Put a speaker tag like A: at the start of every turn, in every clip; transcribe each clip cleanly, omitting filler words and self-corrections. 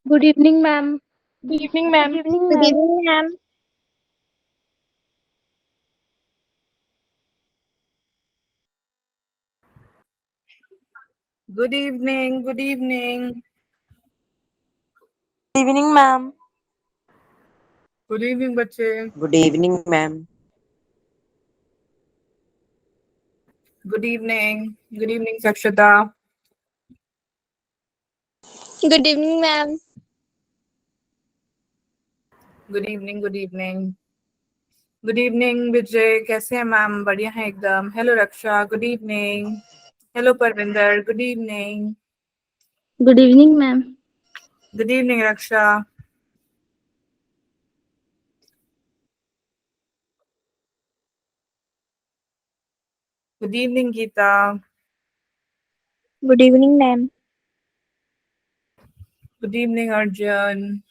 A: Good evening, ma'am.
B: Good evening, ma'am.
C: Good evening,
D: Good
C: ma'am.
D: evening, ma'am.
B: Good evening. Good evening.
C: Good evening, ma'am.
B: Good evening, बच्चे.
E: Good evening, ma'am.
B: Good evening. Good evening, Sakshata.
D: Good evening, ma'am.
B: Good evening. Good evening. Good evening, विजय. कैसे हैं ma'am? बढ़िया है एकदम. Hello, रक्षा. Good evening. Hello, Parvinder. Good evening.
A: Good evening, ma'am.
B: Good evening, रक्षा. Good evening, Geeta.
D: Good evening, ma'am.
B: Good evening, Arjun.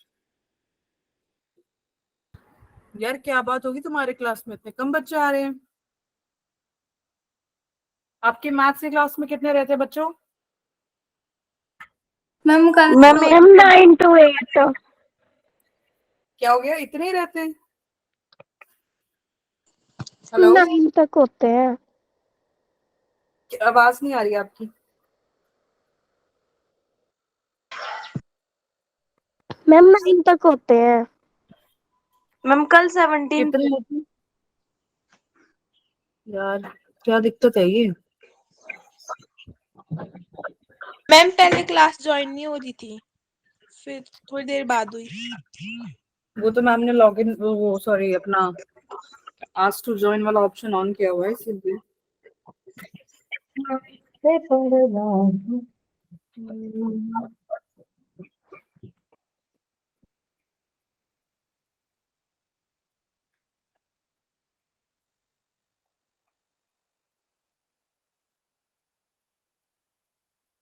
B: यार क्या बात होगी तुम्हारे क्लास में इतने कम बच्चे आ रहे हैं? आपके मैथ्स की क्लास में कितने रहते हैं बच्चों?
A: मैम कल
C: मैम
D: 9 to 8.
B: क्या हो गया? इतने ही रहते हैं? हेलो,
C: 9 तक होते हैं।
B: आवाज नहीं आ रही आपकी.
C: मैम 9 तक होते हैं। मैम कल 17
B: कितने होते हैं? यार क्या दिक्कत है ये?
F: मैम पहले क्लास ज्वाइन नहीं हो रही थी, फिर थोड़ी देर बाद हुई।
B: वो तो मैम ने लॉगिन वो सॉरी अपना आस्क टू जॉइन वाला ऑप्शन ऑन किया हुआ है इसीलिए.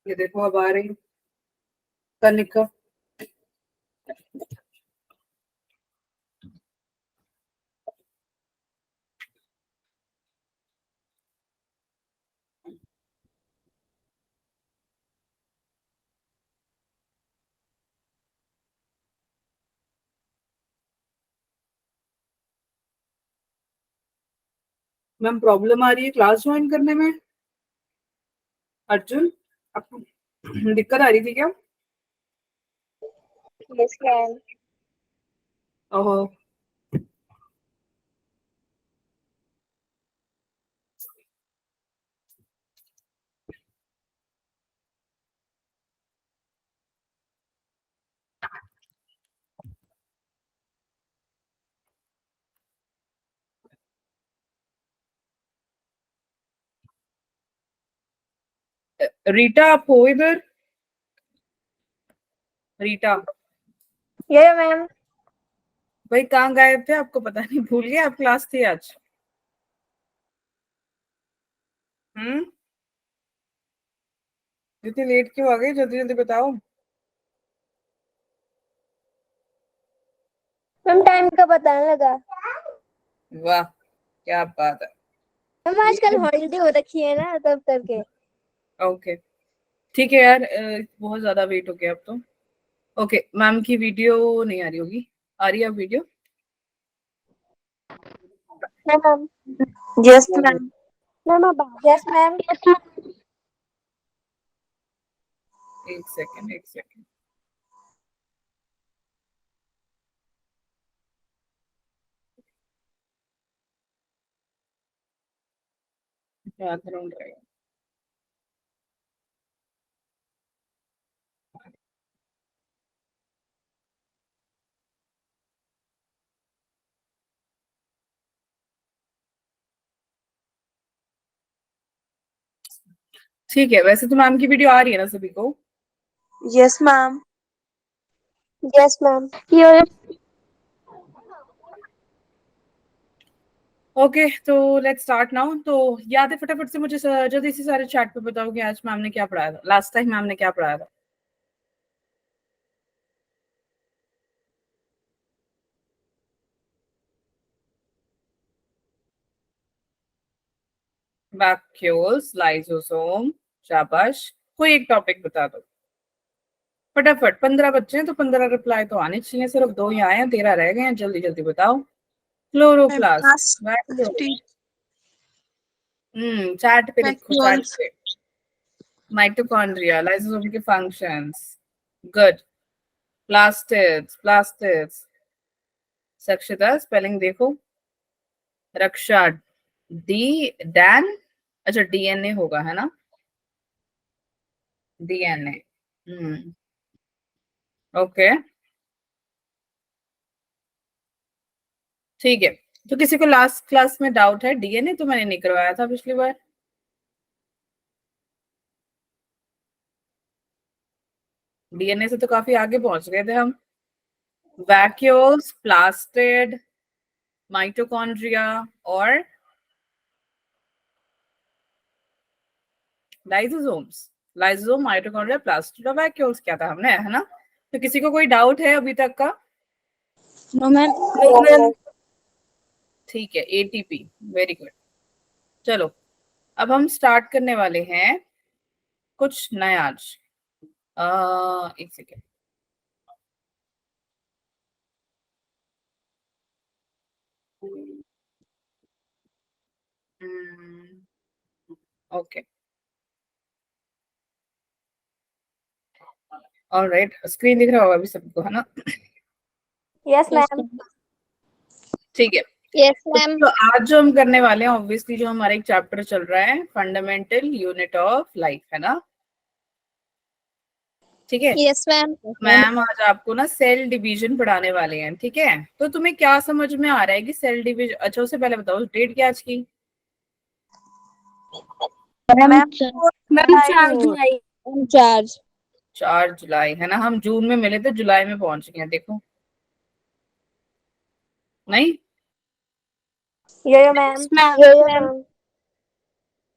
B: ये देखो अब आ रही कनिका. मैम प्रॉब्लम आ रही है क्लास ज्वाइन करने में? अर्जुन, आपको दिक्कत आ रही थी क्या?
D: Yes, ma'am.
B: ओहो. रीटा आप हो इधर? Rita
D: Yeah, ma'am.
B: भाई कहाँ गायब थे? आपको पता नहीं भूल गए आप क्लास थी आज? हम्म. इतनी लेट क्यों आ गए? जल्दी जल्दी बताओ.
D: मैम टाइम का पता नहीं लगा।
B: वाह क्या बात है.
D: मैम आजकल हॉलीडे हो रखी है ना, तब करके।
B: ओके ठीक है यार, बहुत ज्यादा वेट हो गया अब तो. ओके मैम की वीडियो नहीं आ रही होगी. आ रही है अब video?
D: Ma'am
C: yes ma'am. Ma'am अब
D: यस मैम।
B: एक सेकेंड एक सेकेंड. बैकग्राउंड रहेगा. ठीक है, वैसे तो मैम की वीडियो आ रही है ना सभी को?
C: Yes ma'am.
D: Yes ma'am.
B: Okay तो लेट्स स्टार्ट नाउ. तो याद है फटाफट से मुझे जल्दी से सारे चैट पे बताओ कि आज मैम ने क्या पढ़ाया था. लास्ट टाइम मैम ने क्या पढ़ाया था? Vacuoles, lysosome. शाबाश. कोई एक टॉपिक बता दो. फटाफट, 15 बच्चे हैं तो 15 रिप्लाई तो आने चाहिए, सिर्फ 2 ही आए हैं, 13 रह गए हैं, जल्दी जल्दी बताओ। क्लोरोप्लास्ट, चैट पे लिखो, चैट
F: Vacuoles.
B: पे। माइटोकॉन्ड्रिया, लाइसोसोम के फंक्शंस, गुड। प्लास्टिड्स, सक्षिता स्पेलिंग देखो। रक्षा, डैन, अच्छा डीएनए होगा है ना, डीएनए, ओके ठीक है। तो किसी को लास्ट क्लास में डाउट है? डीएनए तो मैंने नहीं करवाया था पिछली बार। डीएनए से तो काफी आगे पहुंच गए थे हम। वैक्यूल्स, प्लास्टिड, माइटोकॉन्ड्रिया और लाइसोसोम, माइटोकॉन्ड्रिया, प्लास्टिड और वैक्यूल्स क्या था हमने, है ना? तो किसी को कोई डाउट है अभी तक का?
A: No ma'am.
B: ठीक है, एटीपी, वेरी गुड। चलो अब हम स्टार्ट करने वाले हैं कुछ नया आज। एक सेकेंड, ओके ऑलराइट, स्क्रीन दिख रहा होगा अभी सबको, है ना?
D: Yes ma'am.
B: ठीक है।
A: Yes ma'am.
B: तो आज जो हम करने वाले हैं, ऑब्वियसली जो हमारा एक चैप्टर चल रहा है, फंडामेंटल यूनिट ऑफ लाइफ, है ना? ठीक है।
A: Yes ma'am.
B: मैम आज आपको ना सेल डिवीजन पढ़ाने वाले हैं, ठीक है? तो तुम्हें क्या समझ में आ रहा है कि सेल डिवीजन, अच्छा उससे पहले बताओ डेट क्या आज की?
A: मैम
D: 4
A: जुलाई।
B: 4 जुलाई, है ना? हम जून में मिले थे, जुलाई में पहुंच गए हैं, देखो। नहीं,
D: यो मैम।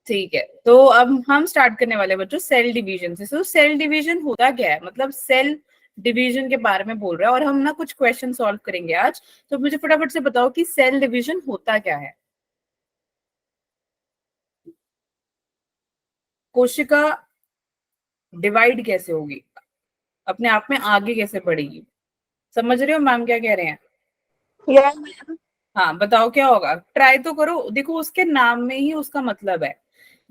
B: ठीक है। तो अब हम स्टार्ट करने वाले हैं बच्चों सेल डिवीजन से। तो सेल डिवीजन होता क्या है, मतलब सेल डिवीजन के बारे में बोल रहा है, और हम ना कुछ क्वेश्चन सॉल्व करेंगे आज। तो मुझे फटाफट से बताओ कि सेल डिवीजन होता क्या है। कोशिका डिवाइड कैसे होगी, अपने आप में आगे कैसे बढ़ेगी, समझ रहे हो मैम क्या कह रहे हैं?
D: यस
B: हाँ बताओ क्या होगा, ट्राई तो करो। देखो उसके नाम में ही उसका मतलब है,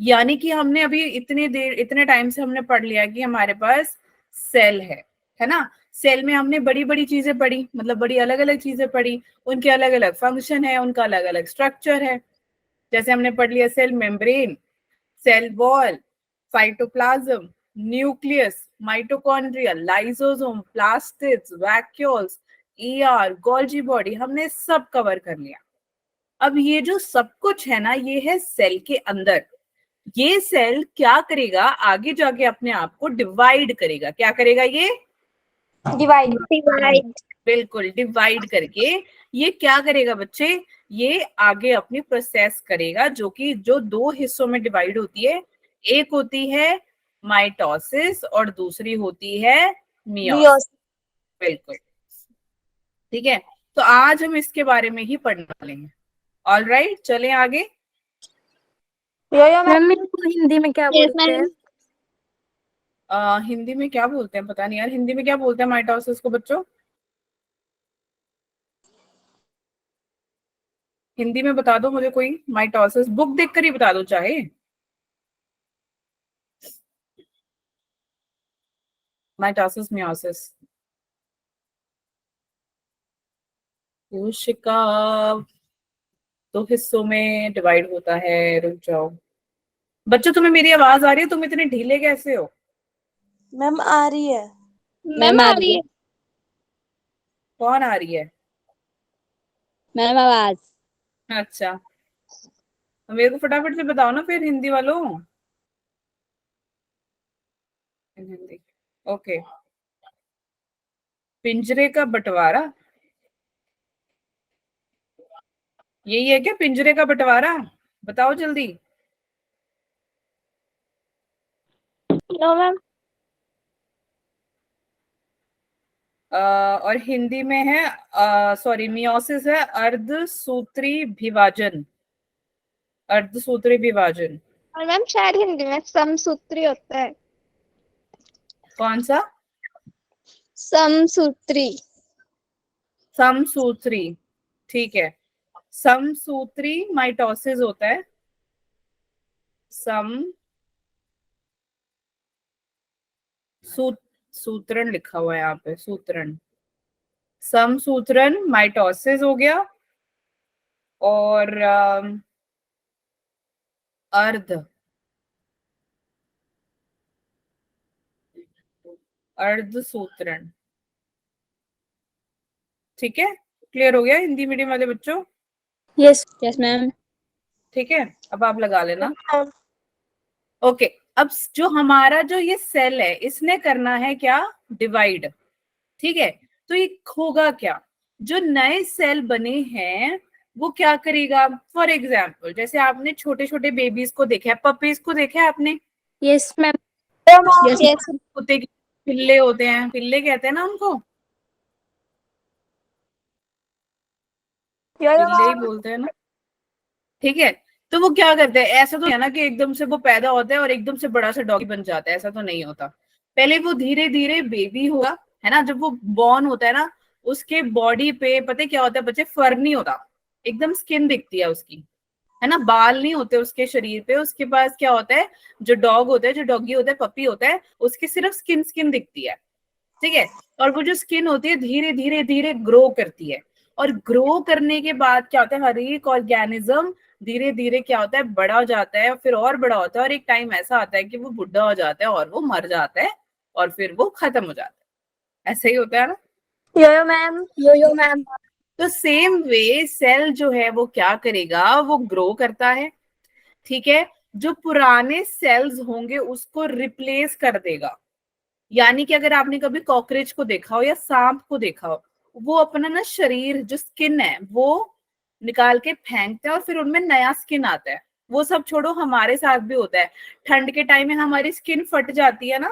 B: यानी कि हमने अभी इतने टाइम से हमने पढ़ लिया कि हमारे पास सेल है ना? सेल में हमने बड़ी बड़ी चीजें पढ़ी, मतलब बड़ी अलग अलग चीजें पढ़ी, उनके अलग अलग फंक्शन है, उनका अलग अलग स्ट्रक्चर है। जैसे हमने पढ़ लिया cell membrane, cell wall, cytoplasm, nucleus, mitochondria, lysosome, plastids, vacuoles, ER, Golgi body, हमने सब कवर कर लिया। अब ये जो सब कुछ है ना, ये है सेल के अंदर। ये सेल क्या करेगा, आगे जाके अपने आप को डिवाइड करेगा। क्या करेगा ये?
D: डिवाइड।
B: बिल्कुल, डिवाइड करके ये क्या करेगा बच्चे, ये आगे अपनी प्रोसेस करेगा, जो कि जो 2 हिस्सों में डिवाइड होती है। एक होती है माइटोसिस और दूसरी होती है मियोसिस। बिल्कुल ठीक है। तो आज हम इसके बारे में ही पढ़ने वाले हैं। ऑलराइट, चलें आगे।
D: यो मैम।
A: मैम इसको हिंदी में क्या बोलते हैं?
B: हिंदी में क्या बोलते हैं पता नहीं यार, हिंदी में क्या बोलते हैं माइटोसिस को बच्चों? हिंदी में बता दो मुझे कोई, माइटोसिस बुक देखकर ही बता दो चाहे। Mitosis, meiosis. कोशिका 2 हिस्सों में डिवाइड होता है। रुक जाओ बच्चों, तुम्हें मेरी आवाज आ रही है? तुम इतने ढीले कैसे हो?
F: मैम आ रही है।
A: मैम आ रही है
B: कौन आ रही है?
A: मैम आवाज।
B: अच्छा, तो मेरे को फटाफट से बताओ ना फिर, हिंदी वालों। हिंदी, ओके। पिंजरे का बंटवारा, यही है क्या पिंजरे का बंटवारा? बताओ जल्दी।
A: No ma'am.
B: और हिंदी में है, सॉरी मियोसिस है अर्धसूत्री विभाजन। अर्धसूत्री विभाजन
A: और मैम शायद हिंदी में समसूत्री होता है।
B: कौन सा?
A: समसूत्री।
B: समसूत्री, ठीक है। समसूत्री माइटोसिस होता है। सूत्रण लिखा हुआ है यहाँ पे, सूत्रण। समसूत्रण माइटोसिस हो गया। और अर्ध अर्धसूत्रण, ठीक है। क्लियर हो गया हिंदी मीडियम वाले बच्चों?
A: Yes yes ma'am.
B: ठीक है, अब आप लगा लेना। ओके, अब जो हमारा जो ये सेल है इसने करना है क्या? डिवाइड, ठीक है। तो ये होगा क्या? जो नए सेल बने हैं वो क्या करेगा? फॉर एग्जाम्पल जैसे आपने छोटे छोटे बेबीज को देखा है, पपीज को देखा है आपने?
A: Yes ma'am.
B: यस। कुत्ते के पिल्ले होते हैं, पिल्ले कहते हैं ना उनको, पिल्ले ही बोलते हैं ना, ठीक है। तो वो क्या करते हैं? ऐसा तो है ना कि एकदम से वो पैदा होता है और एकदम से बड़ा सा डॉगी बन जाता है, ऐसा तो नहीं होता। पहले वो धीरे धीरे बेबी होगा, है ना। जब वो बॉर्न होता है ना, उसके बॉडी पे पता है क्या होता है बच्चे? फर नहीं होता, एकदम स्किन दिखती है उसकी, है ना। बाल नहीं होते उसके शरीर पे। उसके पास क्या होता है? जो डॉग होता है, जो डॉगी होता है, पपी होता है, उसकी सिर्फ स्किन स्किन दिखती है, ठीक है। और वो जो स्किन होती है धीरे धीरे धीरे ग्रो करती है। और ग्रो करने के बाद क्या होता है? हर एक ऑर्गेनिज्म धीरे धीरे क्या होता है? बड़ा हो जाता है, फिर और बड़ा होता है, और एक टाइम ऐसा आता है कि वो बुढ़ा हो जाता है और वो मर जाता है और फिर वो खत्म हो जाता है। ऐसा ही होता है ना?
C: यो मैम।
A: Yo ma'am.
B: तो सेम वे सेल जो है वो क्या करेगा? वो ग्रो करता है, ठीक है। जो पुराने सेल्स होंगे उसको रिप्लेस कर देगा। यानी कि अगर आपने कभी कॉकरोच को देखा हो या सांप को देखा हो, वो अपना ना शरीर जो स्किन है वो निकाल के फेंकते हैं और फिर उनमें नया स्किन आता है। वो सब छोड़ो, हमारे साथ भी होता है। ठंड के टाइम में हमारी स्किन फट जाती है ना,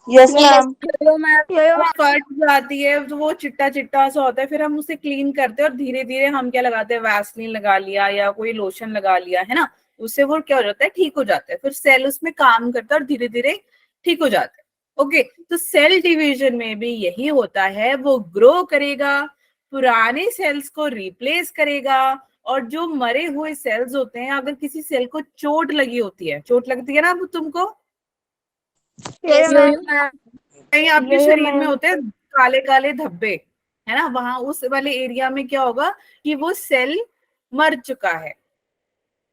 C: यस मैम।
B: वो फट जाती है तो वो चिट्टा चिट्टा सा होता है। फिर हम उसे क्लीन करते हैं और धीरे धीरे हम क्या लगाते हैं? वैसलीन लगा लिया या कोई लोशन लगा लिया, है ना। उससे वो क्या हो जाता है? ठीक हो जाता है। फिर सेल उसमें काम करता है और धीरे धीरे ठीक हो जाता है। ओके, तो सेल डिवीजन में भी यही होता है, वो ग्रो करेगा, पुराने सेल्स को रिप्लेस करेगा। और जो मरे हुए सेल्स होते हैं, अगर किसी सेल को चोट लगी होती है, चोट लगती है ना तुमको, कहीं आपके शरीर में होते हैं काले काले धब्बे, है ना, वहां उस वाले एरिया में क्या होगा कि वो सेल मर चुका है,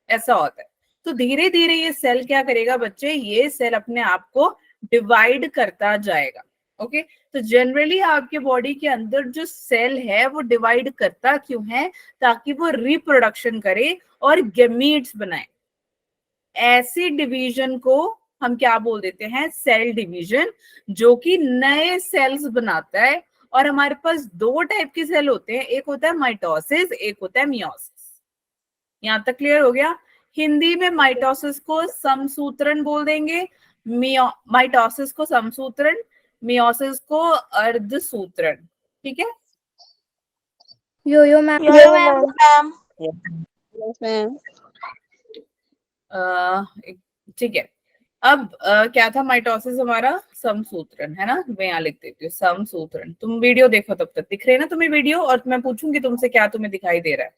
B: ऐसा होता है। तो धीरे धीरे ये सेल क्या करेगा बच्चे? ये सेल अपने आप को डिवाइड करता जाएगा। ओके, तो जनरली आपके बॉडी के अंदर जो सेल है वो डिवाइड करता क्यों है? ताकि वो रिप्रोडक्शन करे और गैमीट्स बनाए। ऐसी डिवीजन को हम क्या बोल देते हैं? सेल डिवीजन, जो कि नए सेल्स बनाता है। और हमारे पास दो टाइप के सेल होते हैं, एक होता है माइटोसिस, एक होता है मियोसिस। यहां तक क्लियर हो गया? हिंदी में माइटोसिस को समसूत्रण बोल देंगे, माइटोसिस को समसूत्रण, मियोसिस को अर्धसूत्रण, ठीक है।
A: यो मैम।
C: Yes ma'am.
B: ठीक है। अब क्या था माइटोसिस? हमारा समसूत्रण, है ना। मैं यहाँ लिख देती हूँ समसूत्रण। तुम वीडियो देखो, तब तक दिख रहे हैं ना तुम्हें वीडियो? और मैं पूछूंगी तुमसे क्या तुम्हें दिखाई दे रहा है?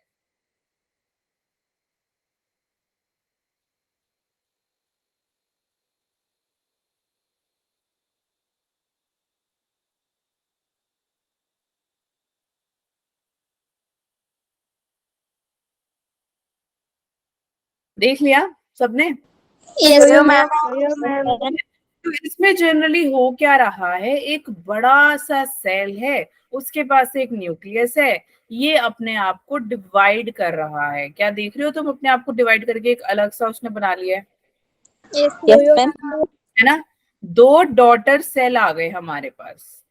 B: देख लिया सबने?
A: यो
C: मैम।
B: तो इसमें जनरली हो क्या रहा है? एक बड़ा सा सेल है, उसके पास एक न्यूक्लियस है, ये अपने आप को डिवाइड कर रहा है। क्या देख रहे हो तुम? अपने आप को डिवाइड करके एक अलग सा उसने बना लिया है,
C: यस मैम।
B: है ना। दो डॉटर सेल आ गए हमारे पास।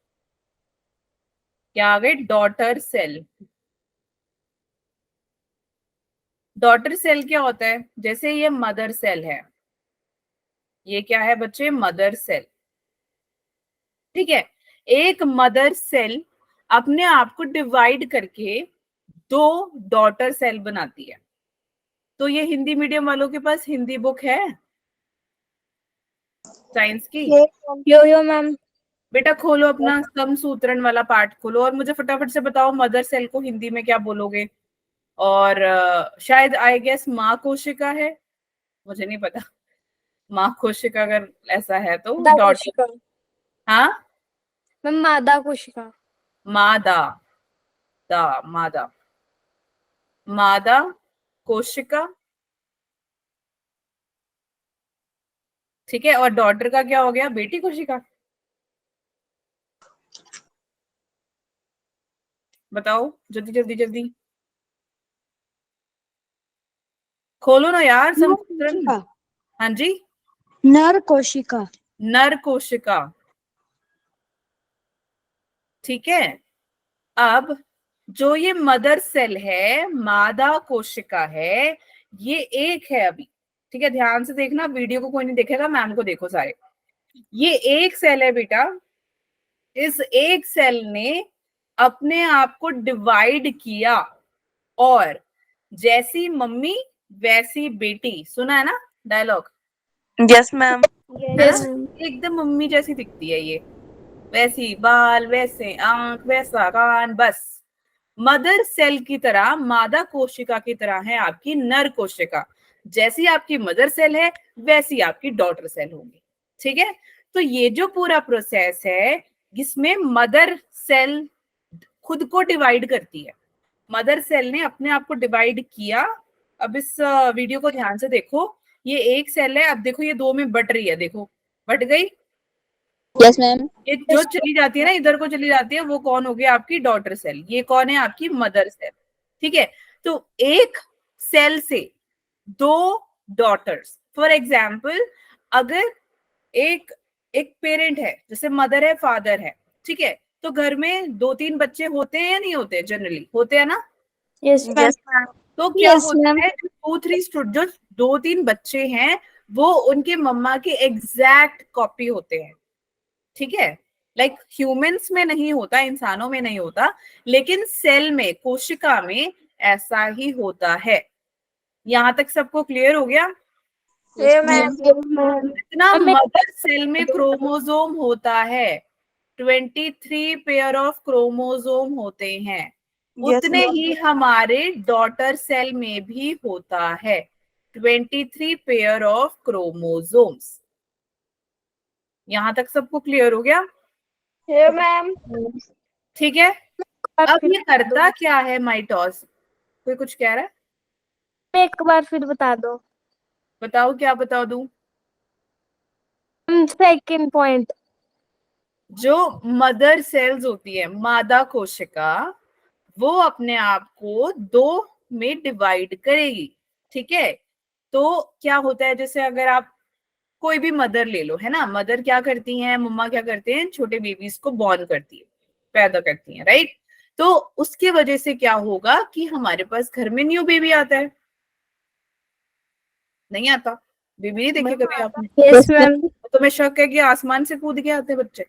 B: क्या आ गए? Daughter cell. डॉटर सेल क्या होता है? जैसे ये मदर सेल है, ये क्या है बच्चे? मदर सेल, ठीक है। एक मदर सेल अपने आप को डिवाइड करके दो डॉटर सेल बनाती है। तो ये हिंदी मीडियम वालों के पास हिंदी बुक है साइंस की?
A: यो मैम।
B: बेटा खोलो अपना समसूत्रण वाला पार्ट खोलो और मुझे फटाफट से बताओ मदर सेल को हिंदी में क्या बोलोगे। और शायद आई गेस माँ कोशिका है, मुझे नहीं पता। माँ कोशिका अगर ऐसा है तो
A: मादा
B: डॉटर।
A: कोशिका।
B: हाँ
A: मैम मादा कोशिका।
B: मादा, मादा, मादा कोशिका, ठीक है। और डॉटर का क्या हो गया, बेटी कोशिका। बताओ जल्दी जल्दी जल्दी खोलो ना यार समसूत्रण। हाँ जी,
C: नर कोशिका।
B: नर कोशिका, ठीक है। अब जो ये मदर सेल है, मादा कोशिका है, ये एक है अभी, ठीक है। ध्यान से देखना, वीडियो को कोई नहीं देखेगा, मैम को देखो सारे। ये एक सेल है बेटा। इस एक सेल ने अपने आप को डिवाइड किया और जैसी मम्मी वैसी बेटी, सुना है ना डायलॉग?
F: Yes ma'am.
B: है
A: यस।
B: ना, एकदम मम्मी जैसी दिखती है ये, वैसी बाल, वैसे आंख, वैसा कान, बस मदर सेल की तरह, मादा कोशिका की तरह है आपकी नर कोशिका। जैसी आपकी मदर सेल है वैसी आपकी डॉटर सेल होगी, ठीक है। तो ये जो पूरा प्रोसेस है, इसमें मदर सेल खुद को डिवाइड करती है। मदर सेल ने अपने आप को डिवाइड किया। अब इस वीडियो को ध्यान से देखो, ये एक सेल है, अब देखो ये दो में बट रही है, देखो बट गई।
C: Yes ma'am.
B: ये जो चली जाती है ना, इधर को चली जाती है, वो कौन हो गया, आपकी डॉटर सेल। ये कौन है, आपकी मदर सेल, ठीक है। तो एक सेल से दो डॉटर्स, फॉर एग्जाम्पल अगर एक एक पेरेंट है, जैसे मदर है फादर है, ठीक है, तो घर में दो तीन बच्चे होते हैं या नहीं होते, जनरली होते हैं ना।
A: Yes ma'am.
F: Yes ma'am.
B: तो क्या
C: Yes,
B: होता
C: ma'am.
B: है, जो दो तीन बच्चे हैं वो उनके मम्मा के एग्जैक्ट कॉपी होते हैं, ठीक है। लाइक ह्यूमंस में नहीं होता, इंसानों में नहीं होता, लेकिन सेल में, कोशिका में ऐसा ही होता है। यहां तक सबको क्लियर हो गया? जितना मदर सेल में क्रोमोसोम होता है, 23 पेयर ऑफ क्रोमोसोम होते हैं,
F: Yes,
B: उतने
F: ma'am.
B: ही हमारे डॉटर सेल में भी होता है, 23 पेयर ऑफ क्रोमोसोम्स। यहां तक सबको क्लियर हो गया?
D: मैम।
B: ठीक है। अब ये करता क्या है माइटोस, कोई कुछ कह रहा है?
A: एक बार फिर बता दो।
B: बताओ, क्या बता दूं?
A: Second point.
B: जो मदर सेल्स होती है, मादा कोशिका, वो अपने आप को दो में डिवाइड करेगी, ठीक है। तो क्या होता है, जैसे अगर आप कोई भी मदर ले लो, है ना, मदर क्या करती हैं, मम्मा क्या करते हैं, छोटे बेबीज को बॉर्न करती है, पैदा करती है, राइट। तो उसके वजह से क्या होगा कि हमारे पास घर में न्यू बेबी आता है, नहीं आता? बेबी नहीं देखे कभी आपने?
A: Yes ma'am.
B: तो मैं शक है कि आसमान से कूद के आते बच्चे,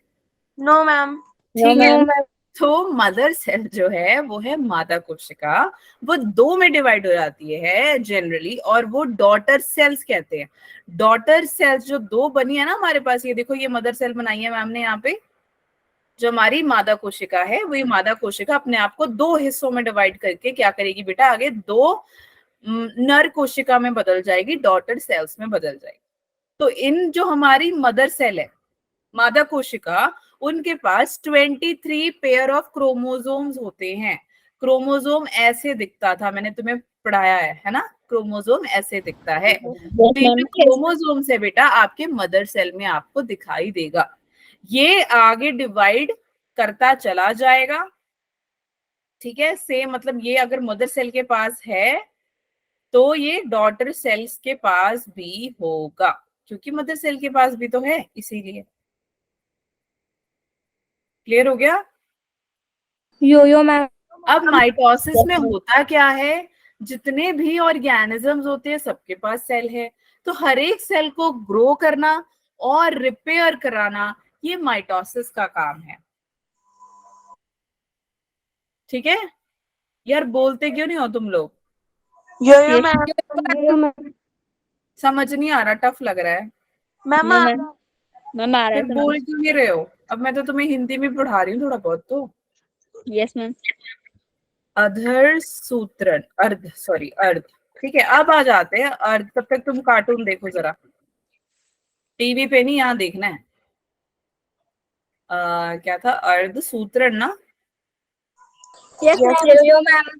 F: No, ma'am.
B: ठीक है। तो मदर सेल जो है वो है मादा कोशिका, वो दो में डिवाइड हो जाती है जनरली, और वो डॉटर सेल्स कहते हैं। डॉटर सेल्स जो दो बनी है ना हमारे पास, ये देखो ये मदर सेल बनाई है मैम ने यहाँ पे, जो हमारी मादा कोशिका है, वही मादा कोशिका अपने आप को दो हिस्सों में डिवाइड करके क्या करेगी बेटा, आगे दो नर कोशिका में बदल जाएगी, डॉटर सेल्स में बदल जाएगी। तो इन जो हमारी मदर सेल है, मादा कोशिका, उनके पास 23 पेयर ऑफ क्रोमोसोम्स होते हैं। क्रोमोसोम ऐसे दिखता था, मैंने तुम्हें पढ़ाया है ना, क्रोमोसोम ऐसे दिखता है। तो ये जो क्रोमोसोम है बेटा आपके मदर सेल में आपको दिखाई देगा, ये आगे डिवाइड करता चला जाएगा, ठीक है। सेम मतलब ये अगर मदर सेल के पास है तो ये डॉटर सेल्स के पास भी होगा, क्योंकि मदर सेल के पास भी तो है, इसीलिए। क्लियर हो गया?
A: यो मैम।
B: अब माइटोसिस में होता क्या है, जितने भी ऑर्गेनिजम्स होते हैं सबके पास सेल है, तो हर एक सेल को ग्रो करना और रिपेयर कराना, ये माइटोसिस का काम है, ठीक है। यार बोलते क्यों नहीं हो तुम लोग?
F: Yo, ma'am.
B: समझ नहीं आ रहा, टफ लग रहा है?
F: Ma'am,
D: मैम आ रहा
B: फिर
D: है
B: बोल क्यों नहीं रहे हो? अब मैं तो तुम्हें हिंदी में पढ़ा रही हूँ थोड़ा बहुत तो।
D: Yes ma'am.
B: अधर सूत्रन, अर्ध, सॉरी अर्ध। ठीक है, अब आ जाते हैं अर्ध। तब तक तुम कार्टून देखो जरा, टीवी पे नहीं, यहाँ देखना है। क्या था? अर्ध सूत्रन ना?
D: Yes
C: Yes,
D: ma'am.
A: Yo ma'am.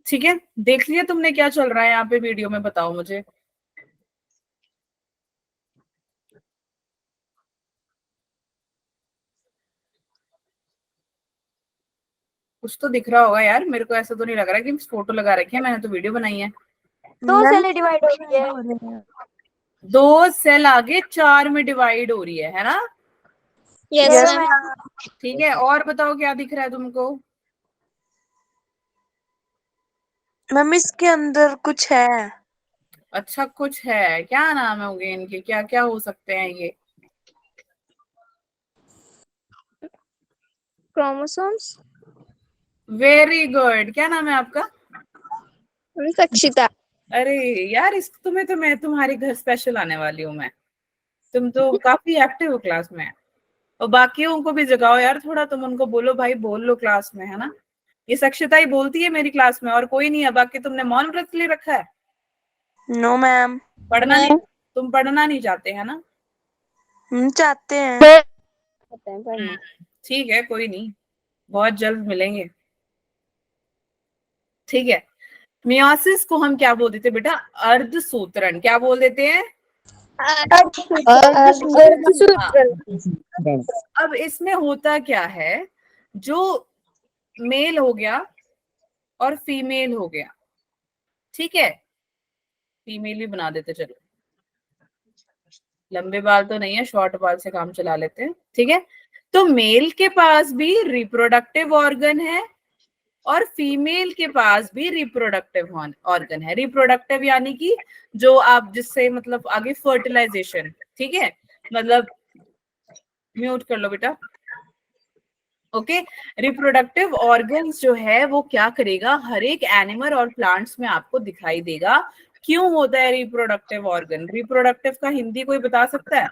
B: ठीक है, देख लिया तुमने क्या चल रहा है यहाँ पे वीडियो में? बताओ मुझे। कुछ तो दिख रहा होगा यार, मेरे को ऐसा तो नहीं लग रहा कि फोटो लगा रखी है, मैंने तो वीडियो बनाई है।
D: दो
C: मैम
D: सेल डिवाइड हो रही है।
C: हो रहे हैं।
B: 2 सेल आगे 4 में डिवाइड हो रही है ना?
D: Yes
C: Yes,
D: ma'am.
C: मैम।
B: ठीक है, और बताओ क्या दिख रहा है तुमको?
C: मैम इसके अंदर कुछ है।
B: अच्छा, कुछ है? क्या नाम होंगे इनके? क्या क्या हो सकते हैं ये?
D: क्रोमोसोम्स।
B: Very good. क्या नाम है आपका?
D: सक्षिता।
B: अरे यार, इस तुम्हें तो मैं तुम्हारे घर स्पेशल आने वाली हूँ मैं। तुम तो काफी एक्टिव हो क्लास में। और बाकियों को भी जगाओ यार थोड़ा, तुम उनको बोलो भाई बोल लो क्लास में, है ना? ये सक्षिता ही बोलती है मेरी क्लास में, और कोई नहीं है। बाकी तुमने मौन व्रत ले रखा है?
C: No ma'am.
B: पढ़ना नहीं? तुम पढ़ना नहीं चाहते है ना?
C: हम चाहते हैं।
B: ठीक है, कोई नहीं, बहुत जल्द मिलेंगे। ठीक है, मियोसिस को हम क्या बोल देते हैं बेटा? अर्धसूत्रण। क्या बोल देते हैं? हाँ। अब इसमें होता क्या है, जो मेल हो गया और फीमेल हो गया, ठीक है, फीमेल भी बना देते, चलो लंबे बाल तो नहीं है, शॉर्ट बाल से काम चला लेते हैं। ठीक है, तो मेल के पास भी रिप्रोडक्टिव ऑर्गन है और फीमेल के पास भी रिप्रोडक्टिव ऑर्गन है। रिप्रोडक्टिव यानी कि जो आप जिससे मतलब आगे फर्टिलाइजेशन, ठीक है, मतलब म्यूट कर लो बेटा। ओके, रिप्रोडक्टिव ऑर्गन्स जो है वो क्या करेगा, हर एक एनिमल और प्लांट्स में आपको दिखाई देगा। क्यों होता है रिप्रोडक्टिव ऑर्गन? रिप्रोडक्टिव का हिंदी कोई बता सकता है?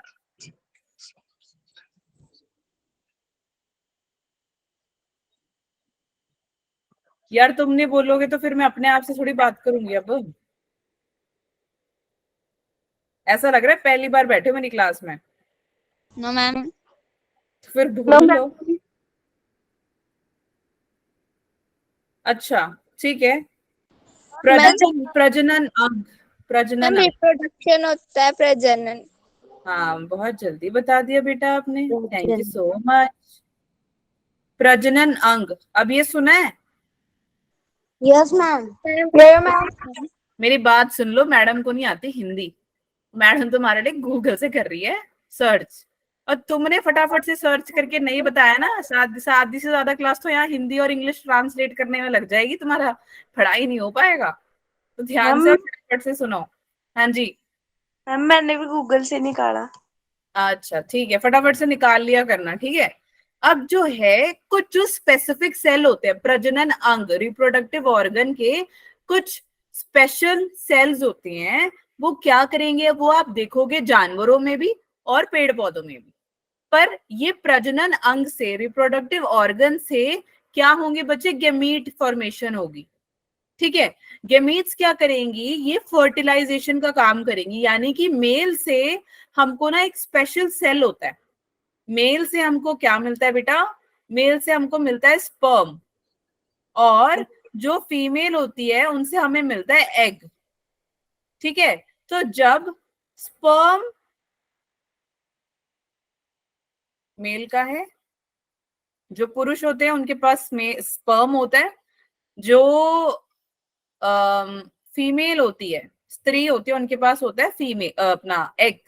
B: यार तुम नहीं बोलोगे तो फिर मैं अपने आप से थोड़ी बात करूंगी अब। ऐसा लग रहा है पहली बार बैठे मेरी क्लास में।
D: No ma'am.
B: तो फिर बोल लो। अच्छा, ठीक है। प्रजनन अंग, प्रजनन
D: मैम
B: अंग।
D: रिप्रोडक्शन होता है प्रजनन।
B: हाँ, बहुत जल्दी बता दिया बेटा आपने, थैंक यू सो मच। प्रजनन अंग, अब ये सुना है?
C: Yes ma'am.
B: मेरी बात सुन लो, मैडम को नहीं आती हिंदी। मैडम तुम्हारे लिए गूगल से कर रही है सर्च, और तुमने फटाफट से सर्च करके नहीं बताया ना। आधी से ज्यादा क्लास तो यहाँ हिंदी और इंग्लिश ट्रांसलेट करने में लग जाएगी, तुम्हारा पढ़ाई नहीं हो पाएगा। तो ध्यान से
C: मैम
B: और फटाफट से सुनो। हाँ जी।
C: मैम मैंने भी गूगल से निकाला।
B: अच्छा ठीक है, फटाफट से निकाल लिया करना, ठीक है। अब जो है कुछ जो स्पेसिफिक सेल होते हैं, प्रजनन अंग, रिप्रोडक्टिव ऑर्गन के कुछ स्पेशल सेल्स होते हैं, वो क्या करेंगे वो आप देखोगे जानवरों में भी और पेड़ पौधों में भी। पर ये प्रजनन अंग से, रिप्रोडक्टिव ऑर्गन से क्या होंगे बच्चे? गेमीट फॉर्मेशन होगी। ठीक है, गेमीट्स क्या करेंगी? ये फर्टिलाइजेशन का काम करेंगी, यानी कि मेल से हमको ना एक स्पेशल सेल होता है। मेल से हमको क्या मिलता है बेटा? मेल से हमको मिलता है स्पर्म, और जो फीमेल होती है उनसे हमें मिलता है एग। ठीक है, तो जब स्पर्म मेल का है, जो पुरुष होते हैं उनके पास में स्पर्म होता है, जो फीमेल होती है, स्त्री होती है, उनके पास होता है फीमेल अपना एग।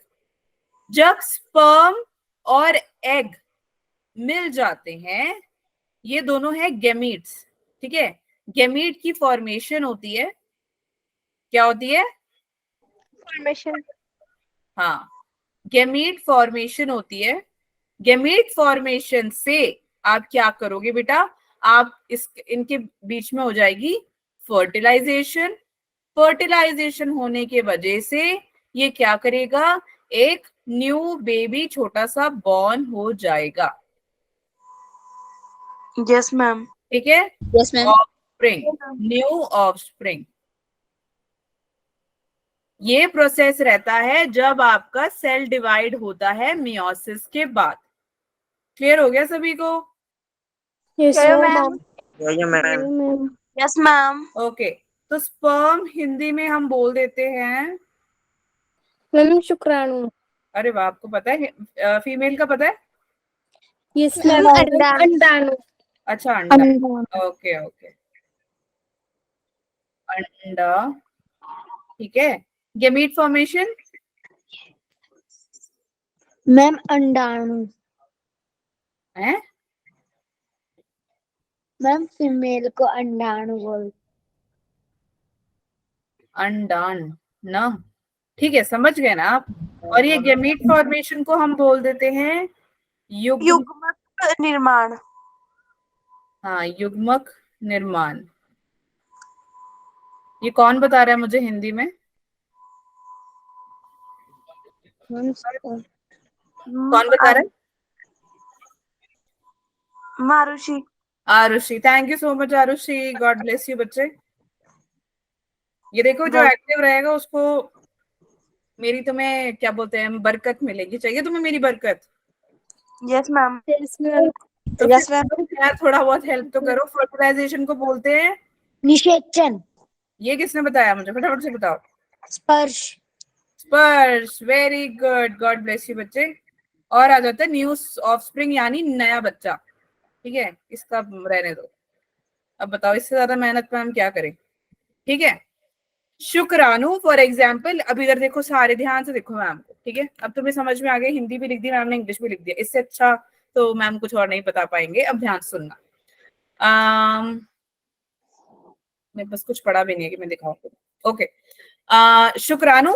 B: जब स्पर्म और एग मिल जाते हैं, ये दोनों है गेमीट्स। ठीक है, गेमीट की फॉर्मेशन होती है, क्या होती है?
D: फॉर्मेशन।
B: हाँ, गेमीट फॉर्मेशन होती है। गेमीट फॉर्मेशन से आप क्या करोगे बेटा, आप इनके बीच में हो जाएगी फर्टिलाइजेशन। फर्टिलाइजेशन होने के वजह से ये क्या करेगा, एक न्यू बेबी छोटा सा बॉर्न हो जाएगा।
C: Yes ma'am.
B: ठीक है,
D: yes ma'am.
B: Offspring, new offspring. ये प्रोसेस रहता है जब आपका सेल डिवाइड होता है मियोसिस के बाद। क्लियर हो गया सभी को?
A: Yes
C: ma'am. Yes ma'am.
B: Okay, तो स्पर्म हिंदी में हम बोल देते हैं,
A: मैम शुक्राणु।
B: अरे वाह, आपको पता है, फीमेल का पता है?
A: Yes
D: ma'am
A: ma'am.
D: अंडा।
A: अंडाणु।
B: अच्छा, अंडा। ओके ओके, अंडा। ठीक है, गेमीट फॉर्मेशन
D: मैम अंडाणु।
B: है,
D: मैम फीमेल को अंडाणु बोल।
B: अंडान ना, ठीक है, समझ गए ना आप। और ये गेमीट फॉर्मेशन को हम बोल देते हैं
C: युग्मक निर्माण।
B: हाँ, युग्मक निर्माण। ये कौन बता रहा है मुझे हिंदी में? कौन बता रहा है?
C: Marushi.
B: Arushi, thank you so much Arushi, God bless you बच्चे। ये देखो, जो एक्टिव रहेगा उसको मेरी, तुम्हें क्या बोलते हैं, बरकत मिलेगी। चाहिए तुम्हें मेरी बरकत?
C: Yes ma'am.
A: Yes ma'am.
B: तो
C: Yes,
B: फिर यार थोड़ा बहुत हेल्प तो करो। फर्टिलाइजेशन को बोलते हैं,
D: निषेचन।
B: ये किसने बताया मुझे, फटाफट से बताओ।
D: स्पर्श।
B: स्पर्श, very good, God bless you बच्चे। और आ जाता है न्यू ऑफस्प्रिंग, यानी नया बच्चा। ठीक है, इसका रहने दो। अब बताओ, इससे ज्यादा मेहनत में हम क्या करें? ठीक है, शुक्राणु फॉर एग्जाम्पल। अब इधर देखो, सारे ध्यान से देखो मैम को। ठीक है, अब तुम्हें समझ में आ गया, हिंदी भी लिख दी मैम ने, इंग्लिश भी लिख दिया। इससे अच्छा तो मैम कुछ और नहीं बता पाएंगे। अब ध्यान से सुनना। मैं बस कुछ पढ़ा भी नहीं है कि मैं दिखाऊं। ओके, शुक्राणु,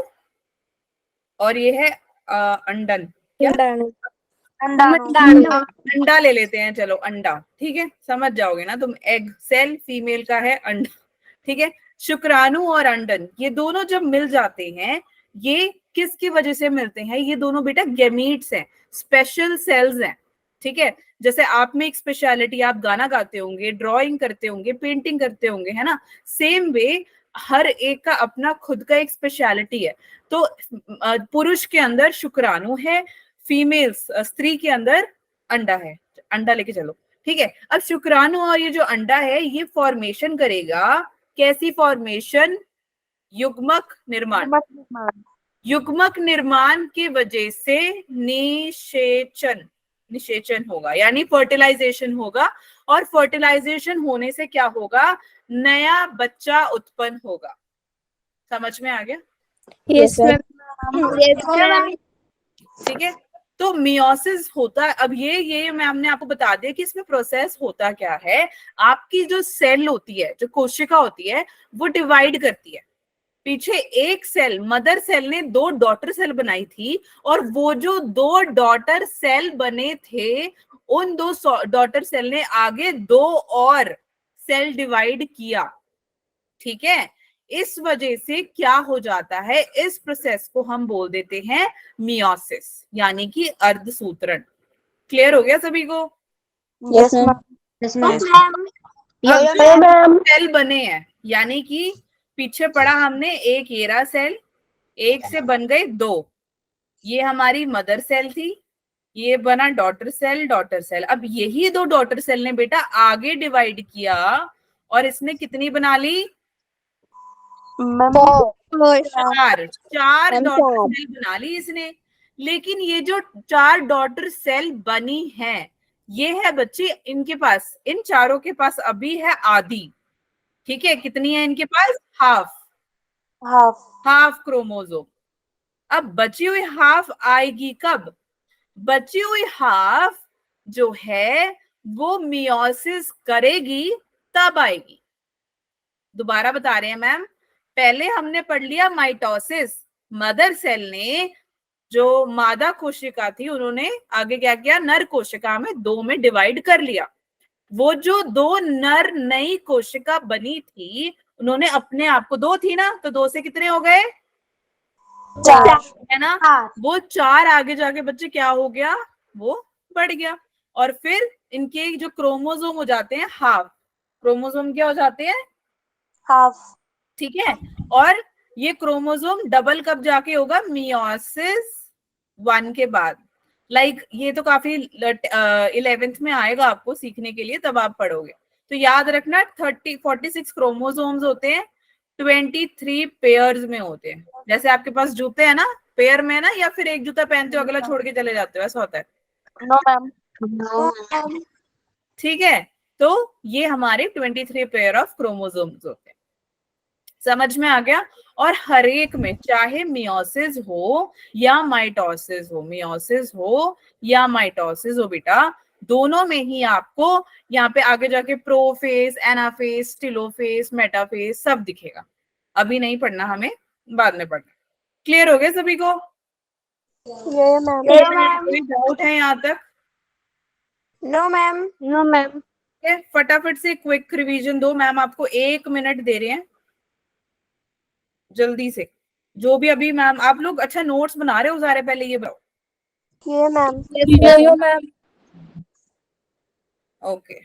B: और ये है अंडन। क्या?
A: अंडाणु।
C: अंडाणु।
B: अंडा ले लेते हैं, चलो अंडा। ठीक है, समझ जाओगे ना तुम। एग सेल फीमेल का है, अंडा। ठीक है, शुक्राणु और अंडन ये दोनों जब मिल जाते हैं, ये किसकी वजह से मिलते हैं? ये दोनों बेटा गेमीट्स हैं, स्पेशल सेल्स हैं। ठीक है, जैसे आप में एक स्पेशलिटी, आप गाना गाते होंगे, ड्राइंग करते होंगे, पेंटिंग करते होंगे, है ना। सेम वे हर एक का अपना खुद का एक स्पेशलिटी है। तो पुरुष के अंदर शुक्राणु है, फीमेल्स स्त्री के अंदर अंडा है। अंडा लेके चलो। ठीक है, अब शुक्राणु और ये जो अंडा है, ये फॉर्मेशन करेगा। कैसी फॉर्मेशन? युग्मक निर्माण। युग्मक निर्माण की वजह से निषेचन, निषेचन होगा, यानी फर्टिलाइजेशन होगा। और फर्टिलाइजेशन होने से क्या होगा? नया बच्चा उत्पन्न होगा। समझ में आ गया?
A: Yes ma'am.
B: ठीक है, तो मियोसिस होता है। अब ये मैम ने आपको बता दिया कि इसमें प्रोसेस होता क्या है। आपकी जो सेल होती है, जो कोशिका होती है, वो डिवाइड करती है। पीछे एक सेल, मदर सेल ने 2 डॉटर सेल बनाई थी, और वो जो 2 डॉटर सेल बने थे, उन 2 डॉटर सेल ने आगे 2 और सेल डिवाइड किया। ठीक है, इस वजह से क्या हो जाता है, इस प्रोसेस को हम बोल देते हैं मियोसिस, यानी कि अर्धसूत्रण। क्लियर हो गया सभी को?
C: Yes ma'am.
D: Yes ma'am.
B: Cell बने हैं, यानी कि पीछे पढ़ा हमने, एक येरा सेल, एक से बन गए 2। ये हमारी मदर सेल थी, ये बना डॉटर सेल, डॉटर सेल। अब यही 2 डॉटर सेल ने बेटा आगे डिवाइड किया, और इसने कितनी बना ली? 4 डॉटर सेल बना ली इसने। लेकिन ये जो 4 डॉटर सेल बनी है, ये है बच्चे इनके पास, इन चारों के पास अभी है आधी। ठीक है, कितनी है इनके पास? Half chromosome. अब बची हुई हाफ आएगी कब? बची हुई हाफ जो है वो मियोसिस करेगी, तब आएगी। दोबारा बता रहे हैं मैम, पहले हमने पढ़ लिया माइटोसिस। मदर सेल ने जो मादा कोशिका थी उन्होंने आगे क्या किया, नर कोशिका में 2 में डिवाइड कर लिया। वो जो 2 नर नई कोशिका बनी थी, उन्होंने अपने आप को, 2 थी ना, तो 2 से कितने हो गए,
C: 4
B: है ना। वो 4 आगे जाके बच्चे क्या हो गया, वो बढ़ गया। और फिर इनके जो क्रोमोसोम हो जाते हैं हाफ, क्रोमोसोम क्या हो जाते हैं,
C: हाफ।
B: ठीक है। और ये क्रोमोसोम डबल कब जाके होगा, मियोसिस 1 के बाद। ये तो काफी 11th में आएगा आपको सीखने के लिए, तब आप पढ़ोगे। तो याद रखना 46 क्रोमोसोम्स होते हैं, 23 पेयर्स में होते हैं। जैसे आपके पास जूते हैं ना, पेयर में ना, या फिर एक जूता पहनते हो अगला छोड़ के चले जाते हो, ऐसा होता है।
C: No ma'am.
B: ठीक है, तो ये हमारे 23 पेयर ऑफ क्रोमोसोम्स होते हैं। समझ में आ गया। और हर एक में, चाहे मियोसिस हो या माइटोसिस हो, मियोसिस हो या माइटोसिस हो बेटा, दोनों में ही आपको यहाँ पे आगे जाके प्रोफेज, एनाफेज, टेलोफेज, मेटाफेज सब दिखेगा। अभी नहीं पढ़ना हमें, बाद में पढ़ना। क्लियर हो गया सभी को? कोई डाउट है यहाँ तक?
C: No ma'am. No ma'am.
B: फटाफट से क्विक रिवीजन दो, मैम आपको 1 मिनट दे रहे हैं, जल्दी से। जो भी अभी मैम आप लोग अच्छा नोट्स बना रहे हो सारे, पहले ये बताओ।
C: ये मैम।
A: Yo ma'am.
B: ओके,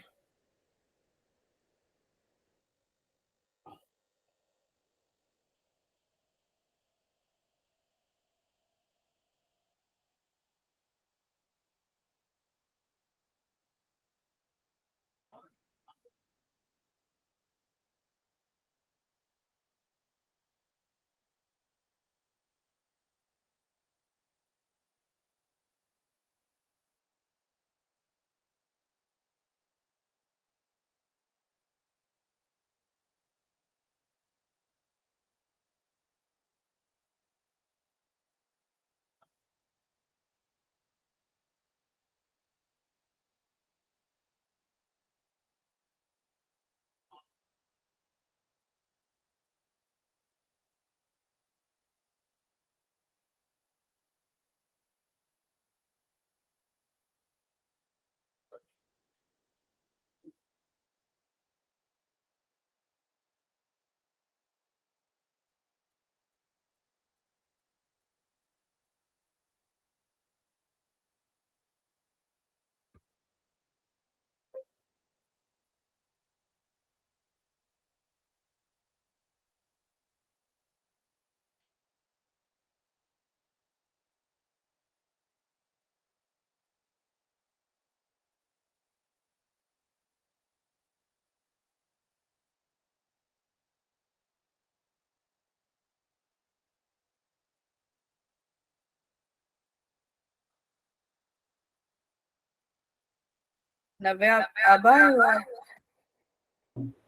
B: नव्या अब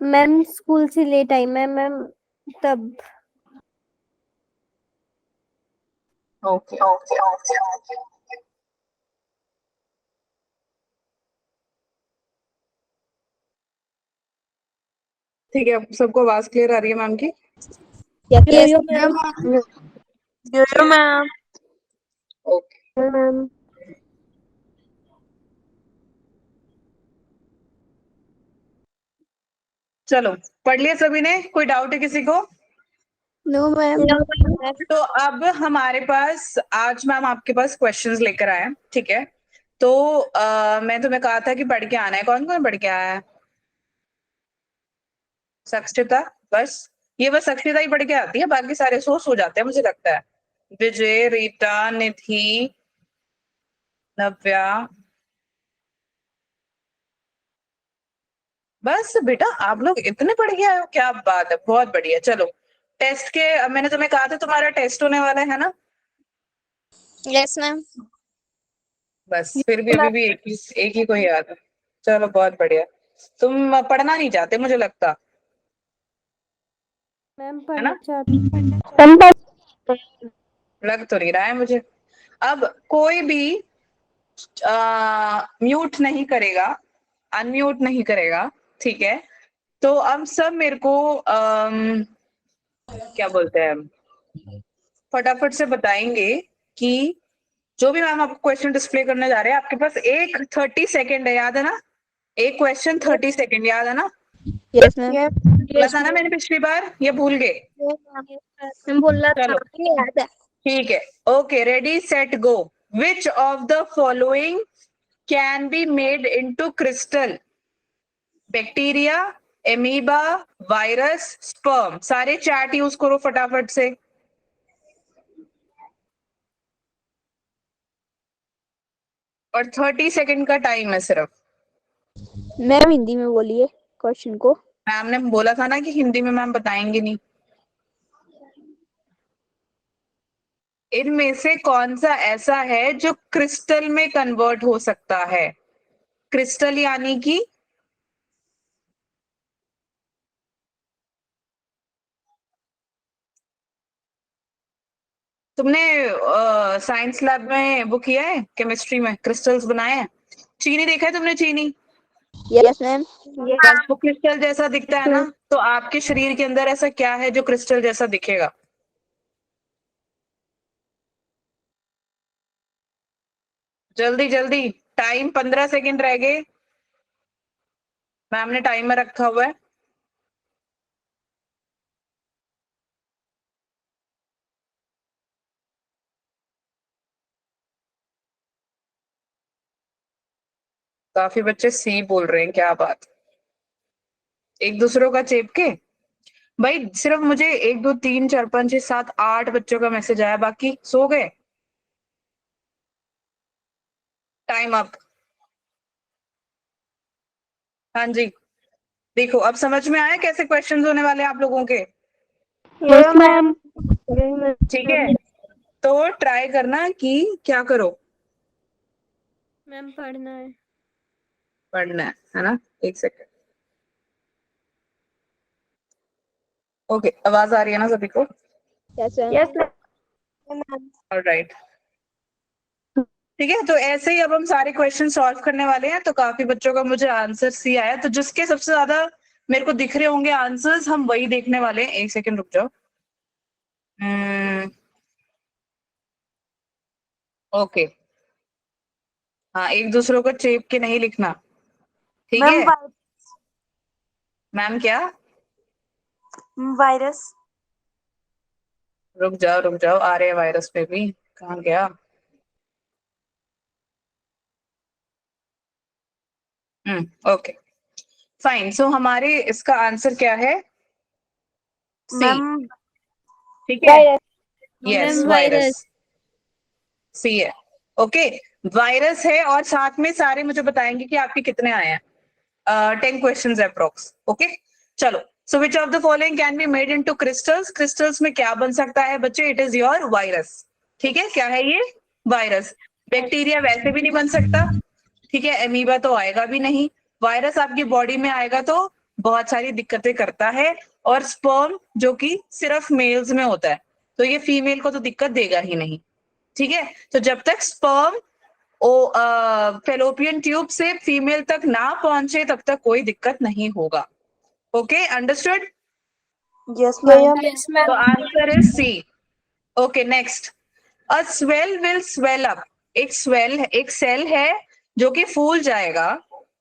D: मैम स्कूल से लेट आई मैम तब।
B: ओके ठीक है, सबको आवाज क्लियर आ रही है मैम की?
A: यो ma'am.
C: Yo ma'am.
B: Okay
C: ma'am.
B: चलो, पढ़ लिया सभी ने? कोई डाउट है किसी को?
D: No ma'am.
B: तो अब हमारे पास आज मैम आपके पास क्वेश्चंस लेकर आए हैं, ठीक है। तो मैं तुम्हें कहा था कि पढ़ के आना है। कौन कौन पढ़ के आया है? सक्षिता, बस ये बस सक्षिता ही पढ़ के आती है, बाकी सारे सो जाते हैं मुझे लगता है। विजय, रीता, निधि, नव्या, बस बेटा आप लोग इतने पढ़ के आए हो, क्या बात है, बहुत बढ़िया। चलो टेस्ट के, मैंने तुम्हें कहा था तुम्हारा टेस्ट होने वाला है ना?
D: Yes ma'am.
B: बस फिर भी अभी भी एक ही को याद है। चलो बहुत बढ़िया। तुम पढ़ना नहीं चाहते मुझे लगता
D: मैम
B: है ना? लग तो नहीं रहा है मुझे। अब कोई भी म्यूट नहीं करेगा, अनम्यूट नहीं करेगा, ठीक है। तो अब सब मेरे को क्या बोलते हैं, फटाफट से बताएंगे कि जो भी मैम आपको क्वेश्चन डिस्प्ले करने जा रहे हैं, आपके पास एक 30 सेकेंड है, याद है ना? एक क्वेश्चन 30 सेकेंड, याद है ना?
D: Yes ma'am.
B: बोला था ना मैंने पिछली बार, ये भूल गए?
D: मैम बोल रहा
B: चलो
D: था याद है।
B: ठीक है, okay, ready set go. Which of the following can be made into crystal? Bacteria, amoeba, virus, sperm. सारे चैट यूज करो फटाफट से। और 30 सेकंड का टाइम है सिर्फ।
D: मैम हिंदी में बोलिए क्वेश्चन को।
B: मैम ने बोला था ना कि हिंदी में मैम बताएंगे नहीं। इनमें से कौन सा ऐसा है जो क्रिस्टल में कन्वर्ट हो सकता है? क्रिस्टल यानी कि तुमने साइंस लैब में वो किया है, केमिस्ट्री में क्रिस्टल्स बनाए हैं? चीनी देखा है तुमने? चीनी
D: यस मैम।
B: वो क्रिस्टल जैसा दिखता है ना, तो आपके शरीर के अंदर ऐसा क्या है जो क्रिस्टल जैसा दिखेगा? जल्दी जल्दी, टाइम 15 सेकंड रह गए। मैम ने टाइमर रखा हुआ है। काफी बच्चे सी बोल रहे हैं, क्या बात? एक दूसरों का चेप के भाई, सिर्फ मुझे 1 2 3 4 5 6 7 8 बच्चों का मैसेज आया, बाकी सो गए। Time up. हाँ जी, देखो अब समझ में आया कैसे क्वेश्चंस होने वाले हैं आप लोगों के?
C: Yes ma'am.
B: ठीक है, तो ट्राई करना कि क्या करो,
D: मैम पढ़ना है।
B: पढ़ना है ना? एक सेकंड। ओके, आवाज आ रही है ना सभी को?
D: Yes ma'am.
C: Yes ma'am.
B: Alright, ठीक है। तो ऐसे ही अब हम सारे क्वेश्चन सॉल्व करने वाले हैं। तो काफी बच्चों का मुझे आंसर सी आया, तो जिसके सबसे ज्यादा मेरे को दिख रहे होंगे आंसर्स, हम वही देखने वाले हैं। एक सेकंड रुक जाओ। ओके, हाँ, एक दूसरों को चेप के नहीं लिखना, ठीक है? मैम क्या?
F: वायरस।
B: रुक जाओ, आ रहे हैं वायरस पे भी। कहाँ गया? Okay fine. सो हमारे इसका आंसर क्या है? सी,
F: मैम
B: ठीक है?
D: Virus.
B: Yes,
D: ma'am
B: virus C है। ओके, वायरस है। और साथ में सारे मुझे बताएंगे कि आपके कितने आए हैं। 10 क्वेश्चंस अप्रोक्स। ओके, चलो। So which of the following can be made into crystals? Crystals में क्या बन सकता है बच्चे? It is your virus. ठीक है, क्या है ये? वायरस। बैक्टीरिया वैसे भी नहीं बन सकता, ठीक है? एमीबा तो आएगा भी नहीं। वायरस आपकी बॉडी में आएगा तो बहुत सारी दिक्कतें करता है। और स्पर्म जो कि सिर्फ मेल्स में होता है, तो ये फीमेल को तो दिक्कत देगा ही नहीं, ठीक है? तो जब तक स्पर्म फेलोपियन ट्यूब से फीमेल तक ना पहुंचे तब तक कोई दिक्कत नहीं होगा। Okay, understood?
F: Yes ma'am.
C: Yes ma'am.
B: तो answer is C. Okay, next. A swell will swell up. एक सेल है जो कि फूल जाएगा,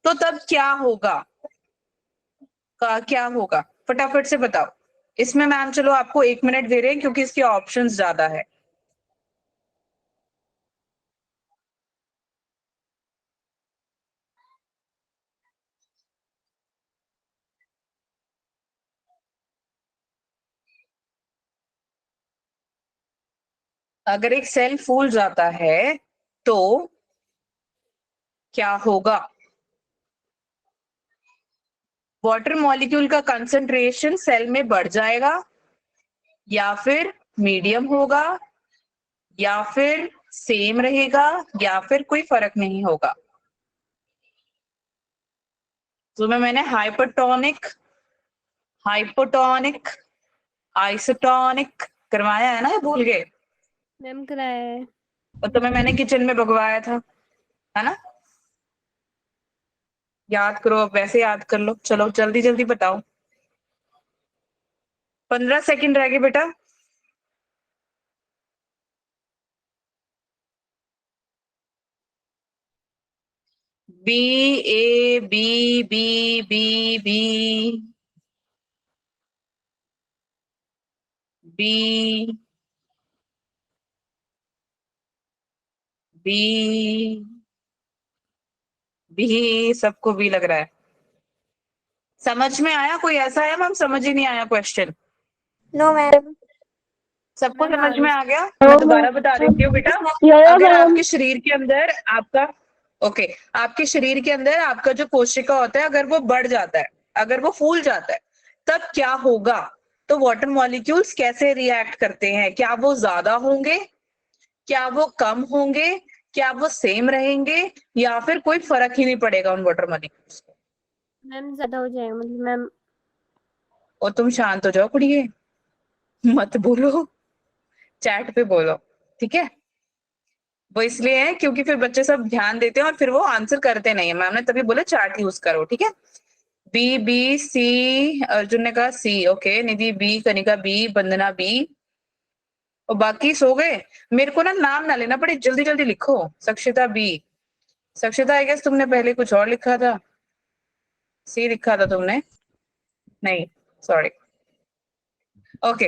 B: तो तब क्या होगा? क्या होगा फटाफट से बताओ। इसमें मैम चलो आपको 1 मिनट दे रहे हैं क्योंकि इसके ऑप्शंस ज्यादा है। अगर एक सेल फूल जाता है तो क्या होगा? वाटर मॉलिक्यूल का कंसंट्रेशन सेल में बढ़ जाएगा, या फिर मीडियम होगा, या फिर सेम रहेगा, या फिर कोई फर्क नहीं होगा? तो मैंने हाइपरटोनिक, हाइपोटोनिक, आइसोटोनिक करवाया है ना, ये भूल गए?
D: मैम कराया है।
B: और तुम्हें मैंने किचन में भगवाया था, है ना? याद करो, अब वैसे याद कर लो। चलो जल्दी जल्दी बताओ, 15 सेकंड रह गए बेटा। B A B B B B B B B, सबको बी लग रहा है। समझ में आया? कोई ऐसा है मैम समझ ही नहीं आया क्वेश्चन?
D: No ma'am.
B: सबको
A: मैम,
B: समझ में आ गया?
C: नो
B: मैं दोबारा बता देती हूँ बेटा।
C: यस
B: अगर
C: मैम।
B: आपके शरीर के अंदर आपका आपके शरीर के अंदर आपका जो कोशिका होता है, अगर वो बढ़ जाता है, अगर वो फूल जाता है, तब क्या होगा? तो वाटर मॉलिक्यूल्स कैसे रिएक्ट करते हैं? क्या वो ज्यादा होंगे, क्या वो कम होंगे, क्या वो सेम रहेंगे, या फिर कोई फर्क ही नहीं पड़ेगा उन वाटर मॉलिक्यूल्स को?
C: मैम ज्यादा हो जाएगा मतलब मैम।
B: और तुम शांत हो जाओ कुड़िए, मत बोलो, चैट पे बोलो, ठीक है? वो इसलिए है क्योंकि फिर बच्चे सब ध्यान देते हैं और फिर वो आंसर करते नहीं है। मैम ने तभी बोला चार्ट यूज करो, ठीक है? बी बी सी, अर्जुन ने कहा सी, ओके। निधि बी, कनिका बी, वंदना बी, और बाकी सो गए। मेरे को ना नाम ना लेना पड़े, जल्दी जल्दी लिखो। सक्षिता बी, सक्षिता आई गेस तुमने पहले कुछ और लिखा था, सी लिखा था तुमने, नहीं sorry, okay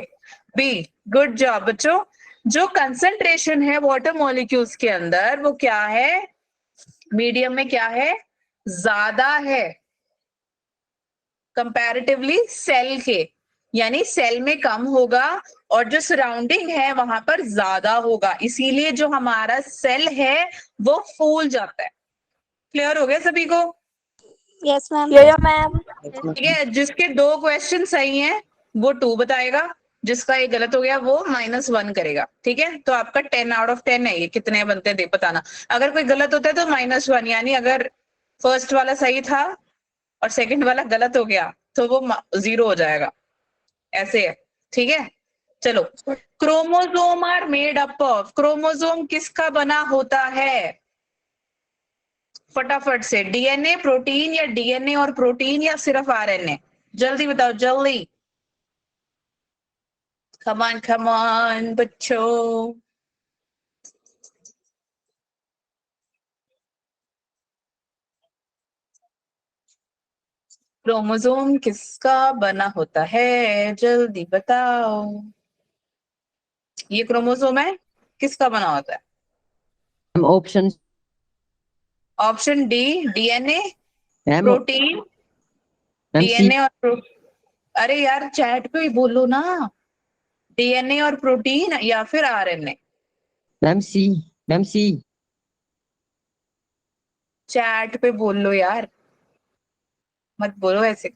B: B. Good job बच्चों। जो कंसंट्रेशन है वाटर मॉलिक्यूल्स के अंदर वो क्या है? मीडियम में क्या है? ज्यादा है कंपैरेटिवली सेल के, यानी सेल में कम होगा और जो सराउंडिंग है वहां पर ज्यादा होगा, इसीलिए जो हमारा सेल है वो फूल जाता है। क्लियर हो गया सभी को?
D: Yes ma'am.
C: Yes ma'am.
B: ठीक है, जिसके 2 क्वेश्चन सही हैं वो 2 बताएगा, जिसका एक गलत हो गया वो -1 करेगा, ठीक है? तो आपका 10 आउट ऑफ 10 है, ये कितने बनते हैं देख बताना। अगर कोई गलत होता है तो -1, यानी अगर फर्स्ट वाला सही था और सेकंड वाला गलत हो गया तो वो 0 हो जाएगा, ऐसे है, ठीक है? चलो, chromosome are made up of, chromosome किसका बना होता है? फटाफट से, डीएनए, प्रोटीन, या डीएनए और प्रोटीन, या सिर्फ आरएनए? जल्दी बताओ जल्दी, कम ऑन बच्चों। क्रोमोसोम किसका बना होता है? जल्दी बताओ। ये क्रोमोसोम है, किसका बना होता है?
E: Option
B: option D, DNA,
E: ma'am
B: protein,
E: ma'am C
B: DNA और अरे यार चैट पे ही बोलो ना, डीएनए और प्रोटीन या फिर आरएनए?
E: मैम सी मैम सी
B: चैट पे बोल लो यार, मत बोलो ऐसे।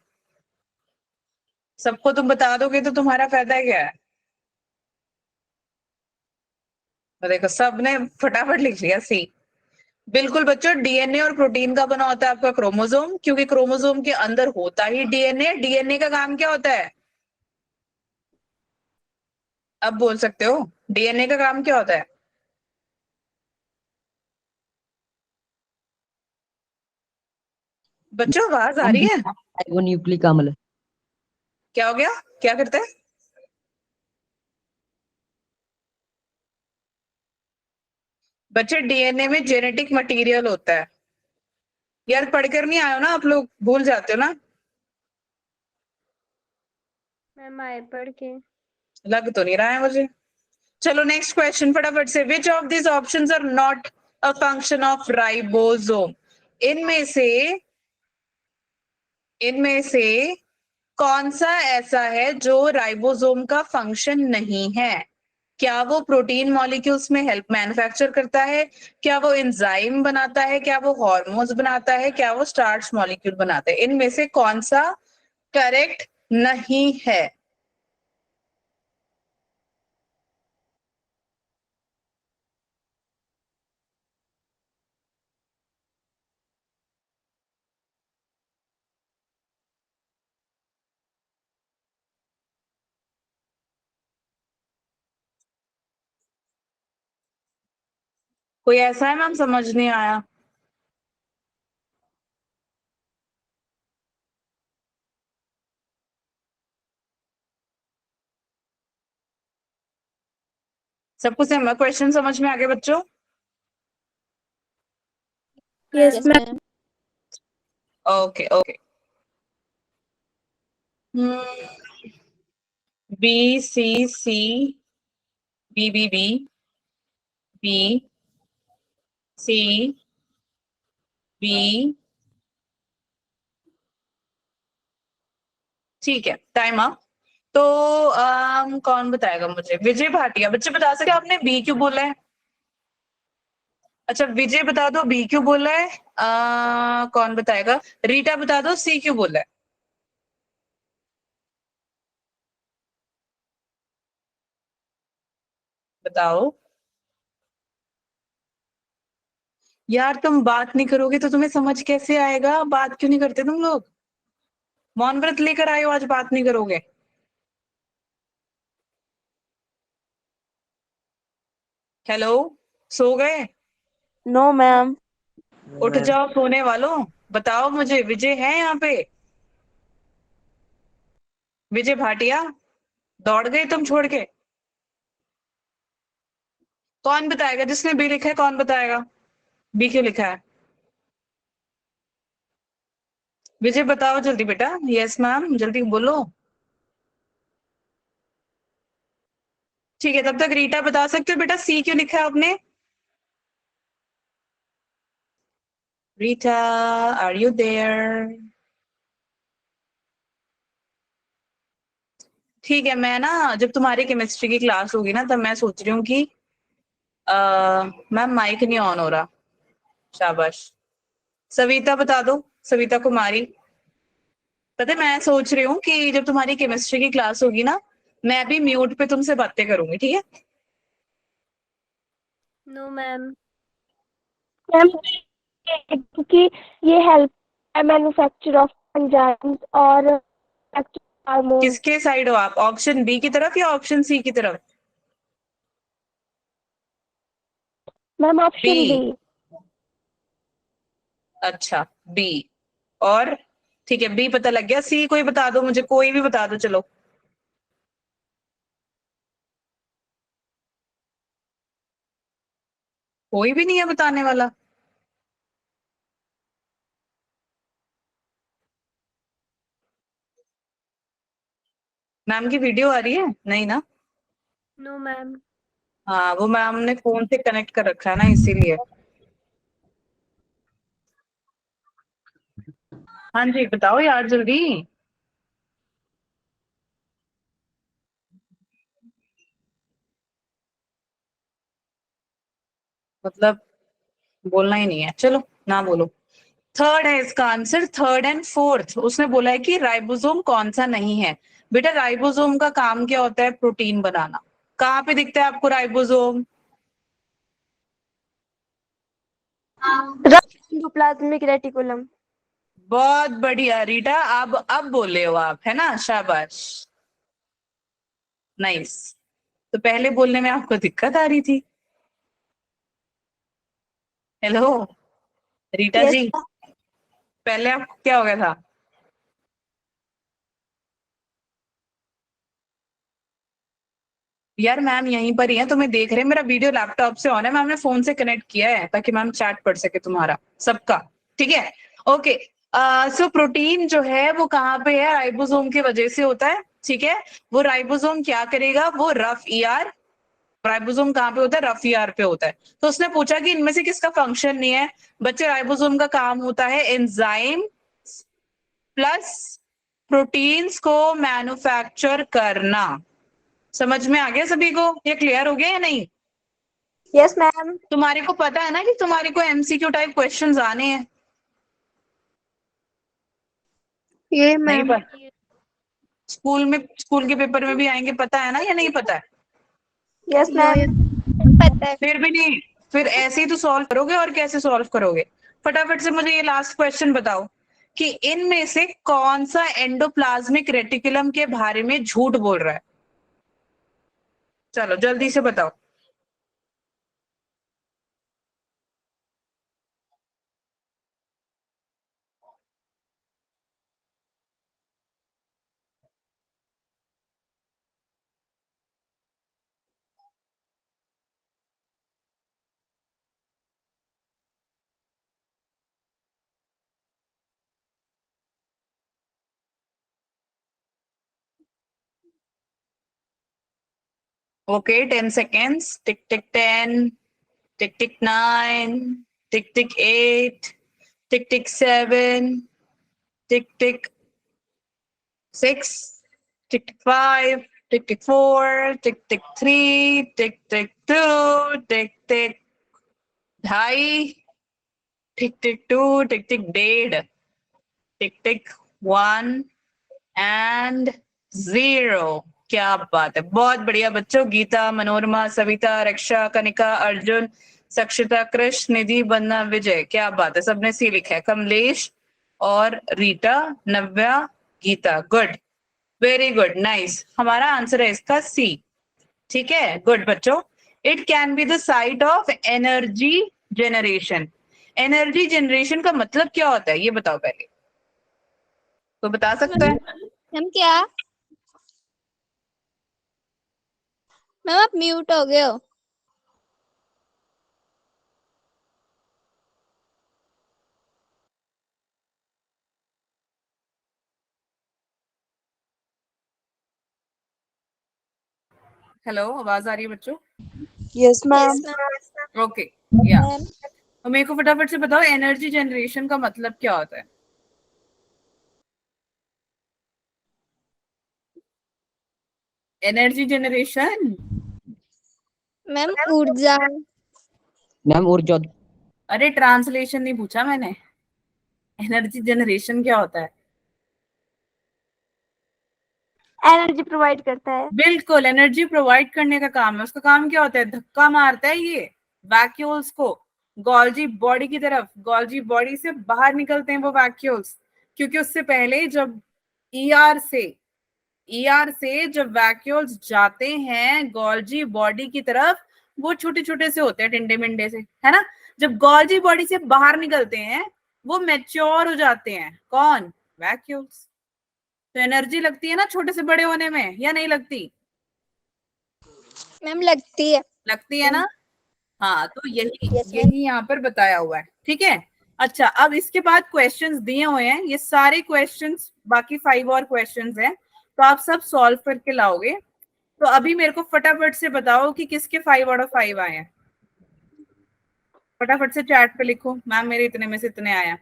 B: सबको तुम बता दोगे तो तुम्हारा फायदा क्या है? तो देखो सबने फटाफट लिख लिया सी। बिल्कुल बच्चों, डीएनए और प्रोटीन का बना होता है आपका क्रोमोसोम, क्योंकि क्रोमोसोम के अंदर होता ही डीएनए। डीएनए का काम क्या होता है? अब बोल सकते हो, डीएनए का काम क्या होता है? बच्चों आवाज आ रही है?
E: वो न्यूक्लिक अम्ल।
B: क्या हो गया? क्या करते हैं? बच्चे डीएनए में जेनेटिक मटेरियल होता है। यार पढ़कर नहीं आयो ना आप लोग, भूल जाते हो ना?
C: मैम आए पढ़ के।
B: लग तो नहीं रहा है मुझे। चलो नेक्स्ट क्वेश्चन फटाफट से। Which of this options are not a function of ribosome? इनमें से कौन सा ऐसा है जो राइबोसोम का फंक्शन नहीं है? क्या वो प्रोटीन मॉलिक्यूल्स में हेल्प मैन्युफैक्चर करता है, क्या वो एंजाइम बनाता है, क्या वो हार्मोन्स बनाता है, क्या वो स्टार्च मॉलिक्यूल बनाता है? इनमें से कौन सा करेक्ट नहीं है? कोई ऐसा है मैम समझ नहीं आया? सबको क्वेश्चन समझ में आ गया बच्चों?
A: Yes
D: yes
A: ma'am.
D: Ma'am.
B: Okay okay. B C C B B B B C B. ठीक है, टाइम अप। तो कौन बताएगा मुझे? विजय भाटिया। बच्चे बता सकते हैं आपने बी क्यों बोला है? अच्छा विजय बता दो बी क्यों बोला है। कौन बताएगा? रीटा बता दो सी क्यों बोला है। बताओ यार, तुम बात नहीं करोगे तो तुम्हें समझ कैसे आएगा? बात क्यों नहीं करते तुम लोग? मौन व्रत लेकर आए हो, आज बात नहीं करोगे? हेलो, सो गए?
C: No ma'am.
B: उठ जाओ सोने वालों। बताओ मुझे, विजय है यहाँ पे? विजय भाटिया, दौड़ गए तुम छोड़ के? कौन बताएगा जिसने बी लिखा है? कौन बताएगा बी क्यों लिखा है? विजय बताओ जल्दी बेटा। यस मैम, जल्दी बोलो। ठीक है, तब तक रीटा बता सकते हो बेटा सी क्यों लिखा है आपने? Rita, are you there? ठीक है, मैं ना जब तुम्हारी केमिस्ट्री की क्लास होगी ना, तब मैं सोच रही हूँ कि मैम माइक नहीं ऑन हो रहा। शाबाश। सविता बता दो, सविता कुमारी। पता है मैं सोच रही हूँ कि जब तुम्हारी केमिस्ट्री की क्लास होगी ना, मैं भी म्यूट पे तुमसे बातें करूंगी, ठीक है?
D: No ma'am.
C: मैम क्योंकि ये हेल्प है मैन्युफैक्चर ऑफ एंजाइम्स और हार्मोन।
B: किसके साइड हो आप? ऑप्शन बी की तरफ या ऑप्शन सी की तरफ?
C: Ma'am option
B: B.
C: बी।
B: अच्छा, बी। और ठीक है, बी पता लग गया। सी कोई बता दो मुझे, कोई भी बता दो चलो। कोई भी नहीं है बताने वाला? मैम की वीडियो आ रही है? नहीं ना?
D: No ma'am.
B: हाँ, वो मैम ने फोन से कनेक्ट कर रखा है ना, इसीलिए। हाँ जी, बताओ यार जल्दी। मतलब बोलना ही नहीं है, चलो ना बोलो। थर्ड है इसका आंसर, थर्ड एंड फोर्थ। उसने बोला है कि राइबोसोम कौन सा नहीं है। बेटा राइबोसोम का काम क्या होता है? प्रोटीन बनाना। कहाँ पे दिखता है आपको राइबोसोम?
D: Endoplasmic reticulum.
B: बहुत बढ़िया रीटा, अब बोले हो आप, है ना? शाबाश, नाइस। तो पहले बोलने में आपको दिक्कत आ रही थी। Hello Rita
D: yes.
B: जी, पहले आपको क्या हो गया था? यार मैम यहीं पर ही है, तुम्हें देख रहे हैं। मेरा वीडियो लैपटॉप से ऑन है, मैम ने फोन से कनेक्ट किया है ताकि मैम चैट पढ़ सके तुम्हारा सबका। ठीक है, ओके। सो प्रोटीन जो है वो कहाँ पे है? राइबोसोम की वजह से होता है। ठीक है, वो राइबोसोम क्या करेगा? वो रफ ईआर। राइबोसोम कहाँ पे होता है? रफ ईआर पे होता है। तो उसने पूछा कि इनमें से किसका फंक्शन नहीं है। बच्चे राइबोसोम का काम होता है एंजाइम प्लस प्रोटीन्स को मैन्युफैक्चर करना। समझ में आ गया सभी को? ये क्लियर हो गया या नहीं?
D: Yes ma'am.
B: तुम्हारे को पता है ना कि तुम्हारे को एमसीक्यू टाइप क्वेश्चंस आने हैं?
C: ये
B: नहीं
C: मैम।
B: पता? स्कूल में, स्कूल के पेपर में भी आएंगे, पता है ना या नहीं पता है?
D: Yes ma'am. पता है।
B: फिर भी नहीं? फिर ऐसे ही तो सॉल्व करोगे, और कैसे सॉल्व करोगे? फटाफट से मुझे ये लास्ट क्वेश्चन बताओ कि इनमें से कौन सा एंडोप्लाज्मिक रेटिकुलम के बारे में झूठ बोल रहा है? चलो जल्दी से बताओ। Okay, 10 seconds. Tick tick 10, tick tick 9, tick tick 8, tick tick 7, tick tick 6, tick tick 5, tick tick 4, tick tick 3, tick tick 2, tick tick 2.5, tick tick 2, tick tick 1.5, tick tick 1 and 0. क्या बात है, बहुत बढ़िया बच्चों। गीता, मनोरमा, सविता, रक्षा, कनिका, अर्जुन, सक्षिता, कृष्ण, निधि, बन्ना, विजय, क्या बात है, सबने सी लिखा है। कमलेश और Rita, Navya, Geeta, good, very good, nice. हमारा आंसर है इसका सी। ठीक है, गुड बच्चों। It can be the site of energy generation. Energy generation का मतलब क्या होता है ये बताओ पहले, तो बता सकता है?
D: मैम क्या? मैम आप म्यूट हो गए हो।
B: हेलो, आवाज आ रही है बच्चों?
F: Yes ma'am.
B: ओके, या तो मेरे को फटाफट से बताओ एनर्जी जनरेशन का मतलब क्या होता है? एनर्जी जनरेशन,
D: मैम ऊर्जा।
E: मैम ऊर्जा।
B: अरे ट्रांसलेशन नहीं पूछा मैंने, एनर्जी जनरेशन क्या होता है?
C: एनर्जी प्रोवाइड करता है।
B: बिल्कुल, एनर्जी प्रोवाइड करने का काम है। उसका काम क्या होता है? धक्का मारता है ये वैक्यूल्स को गॉल्जी बॉडी की तरफ। गॉल्जी बॉडी से बाहर निकलते हैं वो वैक्यूल्स, क्योंकि उससे पहले जब ईआर से जब वैक्यूल्स जाते हैं गॉल्जी बॉडी की तरफ, वो छोटे छोटे से होते हैं, टिंडे मिंडे से, है ना। जब गॉल्जी बॉडी से बाहर निकलते हैं वो मैच्योर हो जाते हैं। कौन? वैक्यूल्स। तो एनर्जी लगती है ना छोटे से बड़े होने में, या नहीं लगती?
D: मैम लगती है।
B: लगती है ना। हाँ, तो यही
D: Yes, ma'am.
B: यही यहाँ पर बताया हुआ है। ठीक है, अच्छा, अब इसके बाद क्वेश्चंस दिए हुए हैं, ये सारे क्वेश्चंस, बाकी 5 और क्वेश्चंस हैं, तो आप सब सॉल्व करके लाओगे। तो अभी मेरे को फटाफट से बताओ कि किसके 5 आउट ऑफ 5 आए हैं। फटाफट से चैट पे लिखो, मैम मेरे इतने में से इतने आया।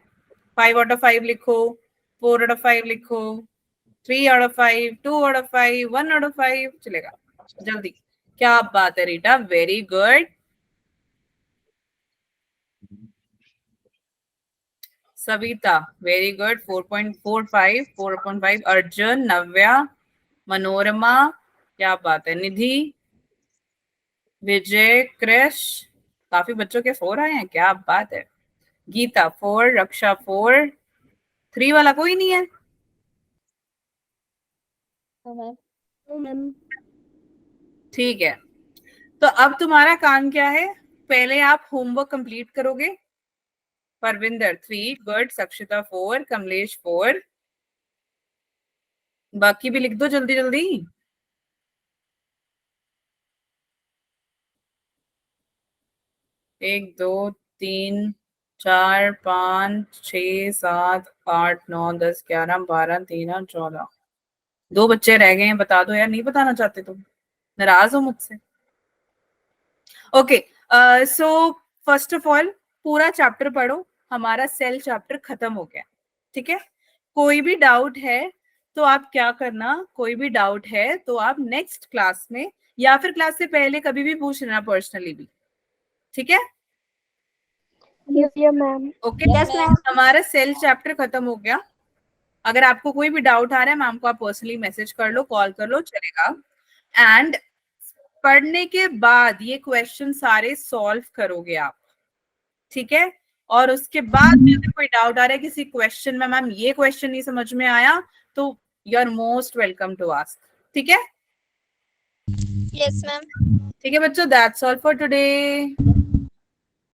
B: 5 आउट ऑफ 5 लिखो, 4 आउट ऑफ 5 लिखो, 3 out of 5, 2 out of 5, 1 out of 5, चलेगा जल्दी। क्या बात है Rita, very good. Savita, very good, 4.45, 4.5। Arjun, Navya, Manorama, क्या बात है। निधि, विजय, कृष, काफी बच्चों के 4 आए हैं, क्या बात है। गीता 4, रक्षा 4, 3 वाला कोई नहीं है।
D: मैम
B: ठीक है, तो अब तुम्हारा काम क्या है? पहले आप होमवर्क कंप्लीट करोगे। परविंदर 3, गुड। सक्षिता 4, कमलेश 4, बाकी भी लिख दो जल्दी जल्दी। एक, दो, 3, 4, 5, 6, 7, 8, 9, 10, 11, 12, 13, 14। 2 बच्चे रह गए हैं, बता दो यार, नहीं बताना चाहते तुम? नाराज हो मुझसे? Okay, so first of all पूरा चैप्टर पढ़ो। हमारा सेल चैप्टर खत्म हो गया। ठीक है, कोई भी डाउट है तो आप क्या करना, कोई भी डाउट है तो आप नेक्स्ट क्लास में या फिर क्लास से पहले कभी भी पूछ लेना पर्सनली भी। ठीक है,
C: मैम।
B: ओके। हमारा सेल चैप्टर खत्म हो गया। अगर आपको कोई भी डाउट आ रहा है मैम को आप पर्सनली मैसेज कर लो, कॉल कर लो, चलेगा। एंड पढ़ने के बाद ये क्वेश्चन सारे सॉल्व करोगे आप। ठीक है, और उसके बाद भी अगर कोई डाउट आ रहा है किसी क्वेश्चन में, मैम ये क्वेश्चन नहीं समझ में आया, तो you are most welcome to ask. ठीक है,
D: यस मैम।
B: ठीक है बच्चों, दैट्स ऑल फॉर टुडे।